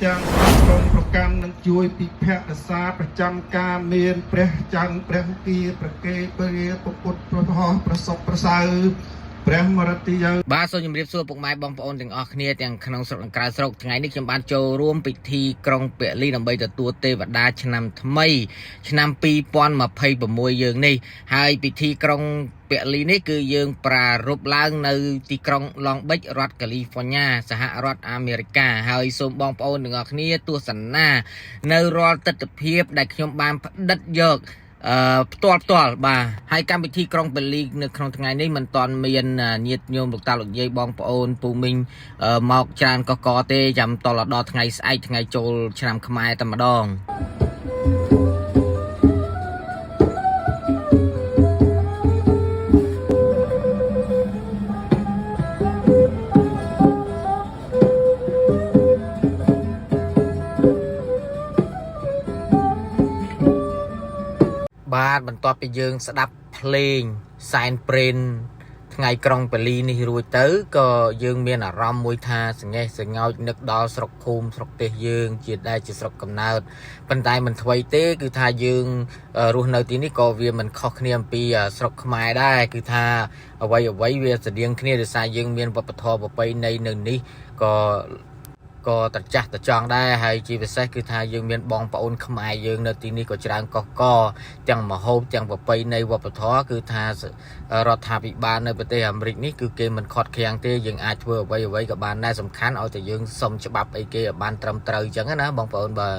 ចាំកងប្រកាន់នឹងជួយពិភពសាប្រចាំការមានព្រះច័ន្ទព្រះគីប្រកេព្រាពុទ្ធប្រហោះប្រសពប្រសើរព្រះមរតយបាទសូមជម្រាបសួរពុកម៉ែបងប្អូនទាំងអស់គ្នាទាំងក្នុងស្រុកនិងក្រៅស្រុកថ្ងៃនេះខ្ញុំបានចូលរួមពិធីក្រុងពលីដើម្បីទទួលទេវតាឆ្នាំថ្មីឆ្នាំ2026យើងនេះហើយពិធីក្រុងពលីនេះគឺយើងប្រារព្ធឡើងនៅទីក្រុងឡុងប៊ិចរដ្ឋកាលីហ្វ័រញ៉ាសហរដ្ឋអាមេរិកហើយសូមបងប្អូនទាំងអស់គ្នាទស្សនានៅរាល់ទិដ្ឋភាពដែលខ្ញុំបានផ្ដិតយកផ្ទាល់បាទហើយកម្មវិធីក្រុងពលីនៅក្នុងថ្ងៃនេះមិនទាន់មានញាតិញោមលោកតាលោកយាយបងប្អូនពូមីងមកច្រើនកកទេចាំតលដល់ថ្ងៃស្អែកថ្ងៃចូលឆ្នាំខ្មែរតែម្ដងបាទបន្ទាប់ពីយើងស្ដាប់ភ្លេងសែនព្រេនថ្ងៃក្រុងពលីនេះរួចទៅក៏យើងមានអារម្មណ៍មួយថាសង្ហេះសង្ហោចនឹកដល់ស្រុកភូមិស្រុកទេសយើងជាដែលជាស្រុកកំណើតប៉ុន្តែមិនថ្មីទេគឺថាយើងរស់នៅទីនេះក៏វាមិនខុសគ្នាអំពីស្រុកខ្មែរដែរគឺថាអ្វីវាស្តៀងគ្នាដោយសារយើងមានវប្បធម៌ប្រពៃណីនៅនេះក៏ត្រចះត្រចង់ដែរហើយជាពិសេសគឺថាយើងមានបងប្អូនខ្មែរយើងនៅទីនេះក៏ច្រើនកកទាំងមហូបទាំងប្រពៃណីវប្បធម៌គឺថារដ្ឋាភិបាលនៅប្រទេសអាមេរិកនេះគឺគេមិនខត់ខាំងទេយើងអាចធ្វើអ្វីក៏បានដែរសំខាន់ឲ្យតែយើងសុំច្បាប់អីគេឲ្យបានត្រឹមត្រូវអញ្ចឹងណាបងប្អូនបាទ